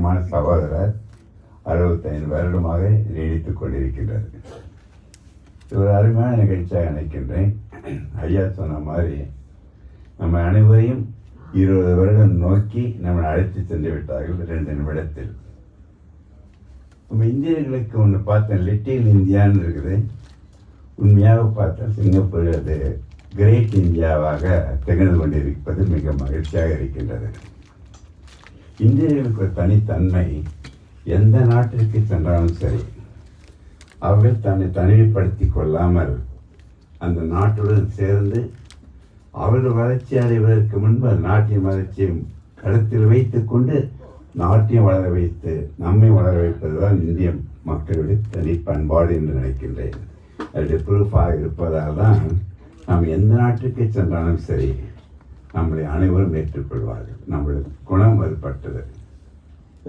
பிரியமான சகோதரர் 65 வருடமாக நீடித்துக் கொண்டிருக்கின்றது. இது ஒரு அருமையான நிகழ்ச்சியாக நினைக்கின்றேன். ஐயா சொன்ன மாதிரி நம்ம அனைவரையும் 20 வருடம் நோக்கி நம்மளை அழைத்து சென்று விட்டார்கள் 2 நிமிடத்தில். நம்ம இந்தியர்களுக்கு ஒன்று பார்த்தேன், லிட்டில் இந்தியான்னு இருக்குது. உண்மையாக பார்த்தா சிங்கப்பூர் அது கிரேட் இந்தியாவாக திகழ்ந்து கொண்டிருப்பது மிக மகிழ்ச்சியாக இருக்கின்றது. இந்தியர்களுக்கு ஒரு தனித்தன்மை, எந்த நாட்டிற்கு சென்றாலும் சரி அவர்கள் தன்னை தனிமைப்படுத்தி கொள்ளாமல் அந்த நாட்டுடன் சேர்ந்து அவர்கள் வளர்ச்சி அடைவதற்கு முன்பு அந்த நாட்டின் வளர்ச்சியை கருத்தில் வைத்து கொண்டு நாட்டையும் வளர வைத்து நம்மை வளர வைப்பதுதான் இந்திய மக்களுடைய தனி பண்பாடு என்று நினைக்கின்றேன். அதனுடைய ப்ரூஃபாக இருப்பதால் தான் நாம் எந்த நாட்டுக்கு சென்றாலும் சரி நம்மளை அனைவரும் ஏற்றுக்கொள்வார்கள். நம்மளுடைய குணம் அதுபட்டது.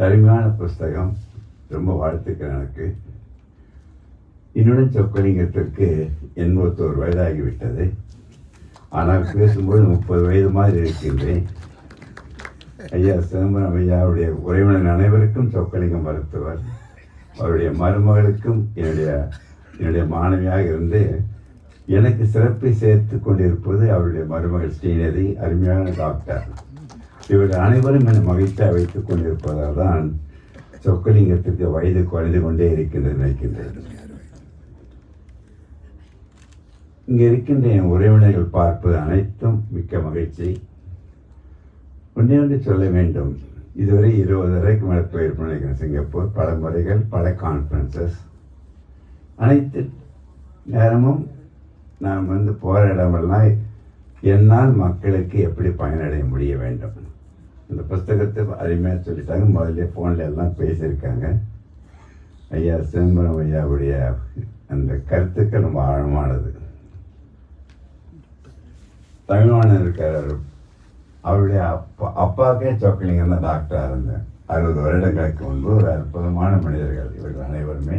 அருமையான புஸ்தகம், ரொம்ப வாழ்த்துக்கள் எனக்கு. என்னுடன் சொக்கலிங்கத்திற்கு 81 வயதாகிவிட்டது. ஆனால் பேசும்போது 30 வயது மாதிரி இருக்கின்றேன். ஐயா சிதம்பரம் ஐயாவுடைய உறவினர் அனைவருக்கும் சொக்கலிங்கம் மருத்துவர், அவருடைய மருமகளுக்கும் என்னுடைய மாணவியாக இருந்து எனக்கு சிறப்பை சேர்த்து கொண்டிருப்பது அவருடைய மருமகள் ஸ்ரீநிதி, அருமையான டாக்டர். இவர்கள் அனைவரும் என்னை மகிழ்ச்சியாக வைத்துக் கொண்டிருப்பதால் தான் சொக்கலிங்கத்திற்கு வயது குறைந்து கொண்டே இருக்கின்றது நினைக்கின்றேன். இங்கே இருக்கின்ற என் உறவினர்கள் பார்ப்பது அனைத்தும் மிக்க மகிழ்ச்சி. ஒன்றே சொல்ல வேண்டும், இதுவரை 20 வரைக்கும் மேலே போயிருப்போம் நினைக்கிறேன் சிங்கப்பூர். பல முறைகள், பல கான்ஃபரன்சஸ். அனைத்து நேரமும் நான் போகிற இடமெல்லாம் என்னால் மக்களுக்கு எப்படி பயனடைய முடிய வேண்டும். அந்த புஸ்தகத்தை அருமையாக சொல்லிட்டாங்க. முதல்ல ஃபோனில் எல்லாம் பேசியிருக்காங்க. ஐயா சிதம்பரம் ஐயாவுடைய அந்த கருத்துக்கள் ரொம்ப ஆழமானது. தமிழ்வாணன் இருக்கார், அவருடைய அப்பாக்கே சொக்கலிங்கம் தான் டாக்டராக இருந்தேன். 60 வருடங்களுக்கு முன்பு. ஒரு அற்புதமான மனிதர்கள் இவர்கள் அனைவருமே.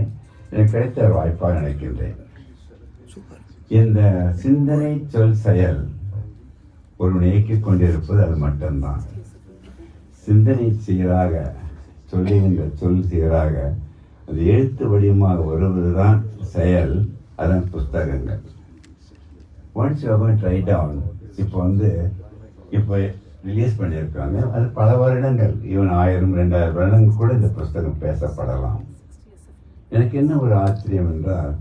எனக்கு கிடைத்த ஒரு வாய்ப்பாக நினைக்கின்றேன். இந்த சிந்தனை, சொல், செயல் ஒருவன் இயக்கிக் கொண்டிருப்பது அது மட்டும்தான். சிந்தனை சீராக, சொல்லுகின்ற சொல் சீராக, அது எழுத்து வடிவமாக வருவதுதான் செயல். அதன் புஸ்தகங்கள். Once you going to write down. இப்போ ரிலீஸ் பண்ணியிருக்காங்க. அது பல வருடங்கள், ஈவன் 1000-2000 வருடங்கள் கூட இந்த புஸ்தகம் பேசப்படலாம். எனக்கு என்ன ஒரு ஆச்சரியம் என்றால்,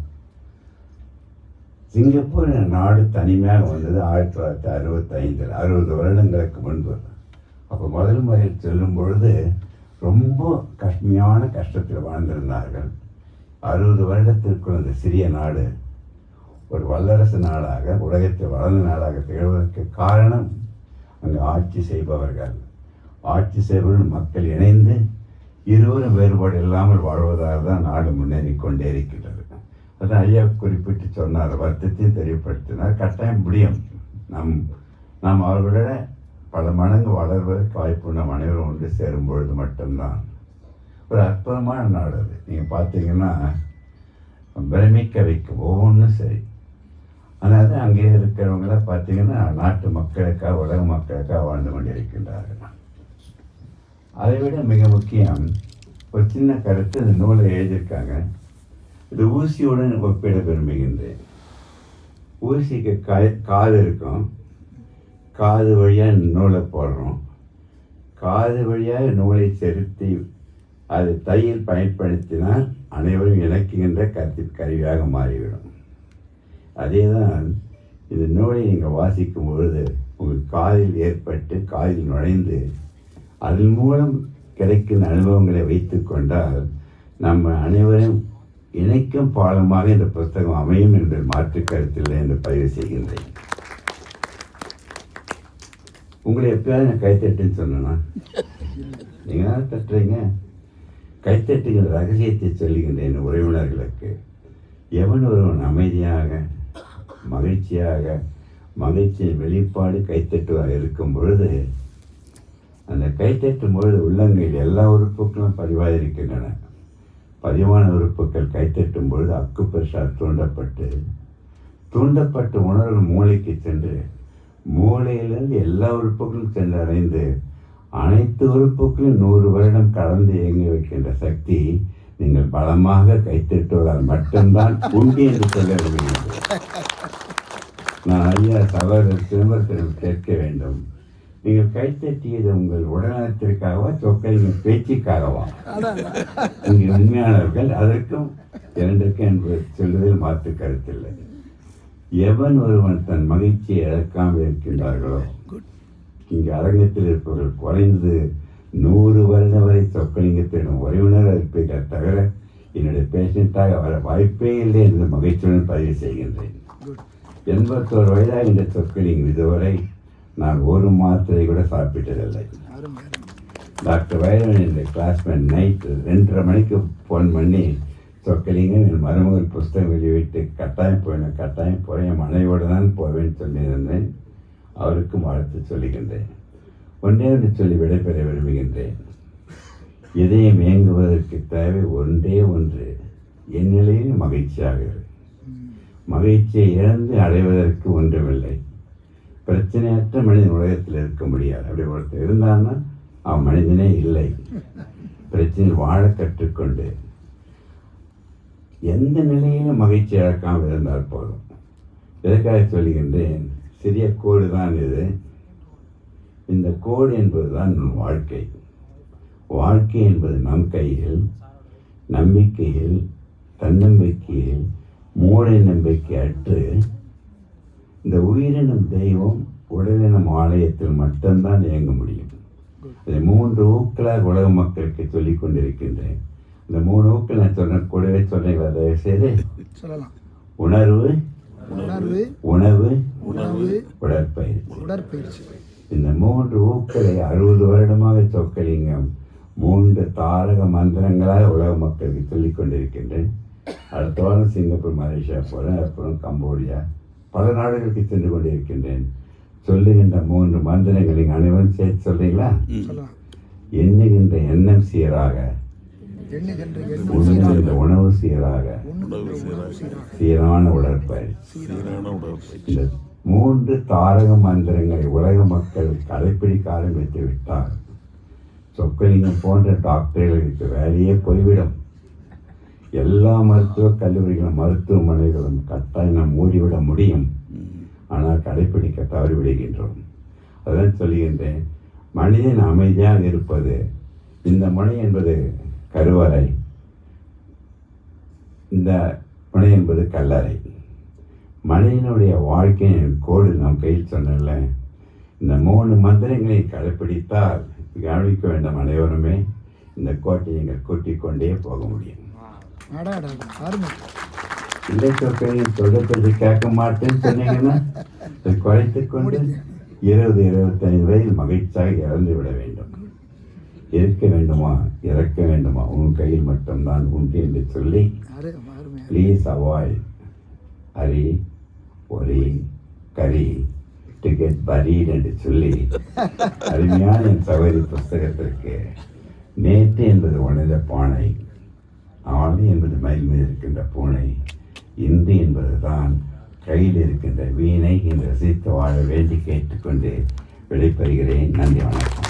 சிங்கப்பூர் நாடு தனிமையாக வந்தது 1965, 60 வருடங்களுக்கு முன்பு. அப்போ முதல் முறையில் செல்லும் பொழுது ரொம்ப கஷ்டமான கஷ்டத்தில் வாழ்ந்திருந்தார்கள். 60 வருடத்திற்குள் அந்த சிறிய நாடு ஒரு வல்லரசு நாடாக, உலகத்தில் வளர்ந்த நாடாக திகழ்வதற்கு காரணம் அங்கு ஆட்சி செய்பவர்கள் மக்கள் இணைந்து இருவரும் வேறுபாடு இல்லாமல் வாழ்வதால் தான் நாடு முன்னேறி கொண்டே இருக்கின்றது. அதான் ஐயா குறிப்பிட்டு சொன்னார், வருத்தத்தையும் தெரியப்படுத்தினார். கட்டாயம் முடியும். நாம் அவர்களோட பல மடங்கு வளர்வதற்கு வாய்ப்பு நம் அனைவரும் ஒன்று சேரும் பொழுது மட்டும்தான். ஒரு அற்புதமான நாடு அது. நீங்கள் பார்த்தீங்கன்னா பிரமிக்க வைக்கும் ஒவ்வொன்றும் சரி. அதனால அங்கே இருக்கிறவங்கள பார்த்தீங்கன்னா நாட்டு மக்களுக்காக, உலக மக்களுக்காக வாழ்ந்து கொண்டிருக்கின்றார்கள். அதை விட மிக முக்கியம் ஒரு சின்ன கருத்து இந்த நூலை எழுதியிருக்காங்க. இது ஊசியுடன் ஒப்பிட விரும்புகின்றேன். ஊசிக்கு காது இருக்கும், காது வழியாக நூலை போடுறோம், காது வழியாக நூலை செலுத்தி அது தையில் பயன்படுத்தினால் அனைவரும் இணைக்குகின்ற கருவியாக மாறிவிடும். அதே தான் இந்த நூலை நீங்கள் வாசிக்கும் பொழுது உங்கள் காதில் ஏற்பட்டு காதில் நுழைந்து அதன் மூலம் கிடைக்கும் அனுபவங்களை வைத்து கொண்டால் நம்ம அனைவரும் இணைக்கும் பாலமாக இந்த புத்தகம் அமையும் என்று மாற்று கருத்தில்லை என்று பதிவு செய்கின்றேன். உங்களை எப்பயாவது நான் கைத்தட்டுன்னு சொன்னேன்னா நீங்கள் தான் தட்டுறீங்க. கைத்தட்டுகிற ரகசியத்தை சொல்லுகின்றேன் உறவினர்களுக்கு. எவன் ஒருவன் அமைதியாக, மகிழ்ச்சியின் வெளிப்பாடு கைத்தட்டுவாக இருக்கும் பொழுது, அந்த கைத்தட்டும் பொழுது உள்ளங்கையில் எல்லா உறுப்புகளும் பதிவாயிருக்கின்றன. பதிவான உறுப்புகள் கைத்தட்டும் பொழுது அக்குப்ரெஷர் தூண்டப்பட்டு உணர்வு மூளைக்கு சென்று மூளையிலிருந்து எல்லா உறுப்புகளும் சென்று அடைந்து அனைத்து உறுப்புகளும் 100 வருடம் கடந்து இயங்கி வைக்கின்ற சக்தி நீங்கள் பலமாக கைத்தட்டுவதால் மட்டும்தான் உண்டு என்று சொல்ல விரும்புகிறேன். நான் ஐயா சகோதரர் சிதம்பரத்திடம் கேட்க வேண்டும், நீங்கள் கைத்தட்டியது உங்கள் உடல்நலத்திற்காகவா சொற்களின் பேச்சுக்காகவா? இங்கு உண்மையானவர்கள் அதற்கும் இரண்டிற்கும் என்பது சொல்வதில் மாற்று கருத்தில்லை. எவன் ஒருவன் தன் மகிழ்ச்சியை இழக்காமல் இருக்கின்றார்களோ, இங்கு அரங்கத்தில் இருப்பவர்கள் குறைந்தது 100 வருடம் வரை சொக்கலிங்கத்திடம் உறவினர் இருப்பீர்கள் தவிர என்னுடைய பேஷண்டாக வர வாய்ப்பே இல்லை என்று மகிழ்ச்சியுடன் பதிவு செய்கின்றேன். 81 வயதாக இந்த சொக்கலிங்கம் இதுவரை நான் ஒரு மாத்திரை கூட சாப்பிட்டதில்லை. டாக்டர் வைரவன் என்ற கிளாஸ்மேட் நைட்டு 2:30 மணிக்கு ஃபோன் பண்ணி, சொக்கலிங்கம் என் மருமகள் புஸ்தகம் வெளியிட்டு கட்டாயம் போய் என் மனைவியோடு தான் போவேன்னு சொல்லியிருந்தேன். அவருக்கும் வாழ்த்து சொல்லுகின்றேன். ஒன்றே ஒன்று சொல்லி விடைபெற விரும்புகின்றேன். இதயம் இயங்குவதற்கு தேவை ஒன்றே ஒன்று, என் நிலையில் மகிழ்ச்சியாக இரு. மகிழ்ச்சியை இழந்து அடைவதற்கு ஒன்றுமில்லை. பிரச்சனையற்ற மனிதன் உலகத்தில் இருக்க முடியாது. அப்படி ஒருத்தர் இருந்தான்னா அவன் மனிதனே இல்லை. பிரச்சனையில் வாழ கற்றுக்கொண்டு எந்த நிலையிலும் மகிழ்ச்சி இழக்காமல் இருந்தால் போதும். எதற்காக சொல்லுகின்றேன், சிறிய கோடு தான் இது. இந்த கோடு என்பது தான் நம் வாழ்க்கை. வாழ்க்கை என்பது நம் கையில், நம்பிக்கையில், தன்னம்பிக்கையில், மூளை நம்பிக்கை அற்று இந்த உயிரினம் தெய்வம் உடலினம் ஆலயத்தில் மட்டும்தான் இயங்க முடியும். இதை 3 ஊக்களாக உலக மக்களுக்கு சொல்லிக் கொண்டிருக்கின்றேன். இந்த 3 ஊக்கள் நான் சொன்ன கூடவே சொன்னீங்களா? தயவு செய்து சொல்லலாம். உணர்வு, உணவு, உடற்பயிற்சி. இந்த 3 ஊக்களை 60 வருடமாக சொக்கலிங்கம் 3 தாரக மந்திரங்களாக உலக மக்களுக்கு சொல்லிக் கொண்டிருக்கின்றேன். அடுத்த வாரம் சிங்கப்பூர், மலேசியா போகிறேன். அப்புறம் கம்போடியா, பல நாடுகளுக்கு சென்று கொண்டிருக்கின்றேன். சொல்லுகின்ற 3 மந்திரங்கள் நீங்கள் அனைவரும் சேர்த்து சொல்றீங்களா? எண்ணுகின்ற எண்ணம் சீராக, உண்ணுகின்ற உணவு சீராக, சீரான உடற்பயிற்சி. இந்த 3 தாரக மந்திரங்களை உலக மக்கள் கடைப்பிடிக்க ஆரம்பித்து விட்டார். சொக்கலிங்கம் போன்ற டாக்டர்களுக்கு வேலையே போய்விடும். எல்லா மருத்துவக் கல்லூரிகளும் மருத்துவமனைகளும் கட்டாயம் நாம் மூடிவிட முடியும். ஆனால் கடைப்பிடிக்க தவறிவிடுகின்றோம். அதான் சொல்லுகின்றேன், மனிதன் அமைதியாக இருப்பது. இந்த முனை என்பது கருவறை, இந்த முனை என்பது கல்லறை. மனிதனுடைய வாழ்க்கையின் கோடு நம் கையில் சொன்னல. இந்த 3 மந்திரங்களை கடைப்பிடித்தால் கவனிக்க வேண்டும் அனைவருமே, இந்த கோட்டை நீங்கள் கூட்டிக் கொண்டே போக முடியும். இல்லை சொற்களையும் சொல்றது கேட்க மாட்டேன்னு சொன்னீங்கன்னா அதை குறைத்துக் கொண்டு 20-25 வயதில் மகிழ்ச்சியாக இறந்து விட வேண்டும். இருக்க வேண்டுமா இறக்க வேண்டுமா உன் கையில் மட்டும்தான் உண்டு என்று சொல்லி, please avoid hurry worry curry to get buried என்று சொல்லி அருமையான என் சகோதரி புஸ்தகத்திற்கு நேற்று என்பது உணர்ந்த பானை, ஆணி என்பது மயில் மீது இருக்கின்ற பூனை, இன்று என்பது தான் கையில் இருக்கின்ற வீணை என்று ரசித்து வாழ வேண்டி கேட்டுக்கொண்டு விடைபெறுகிறேன். நன்றி, வணக்கம்.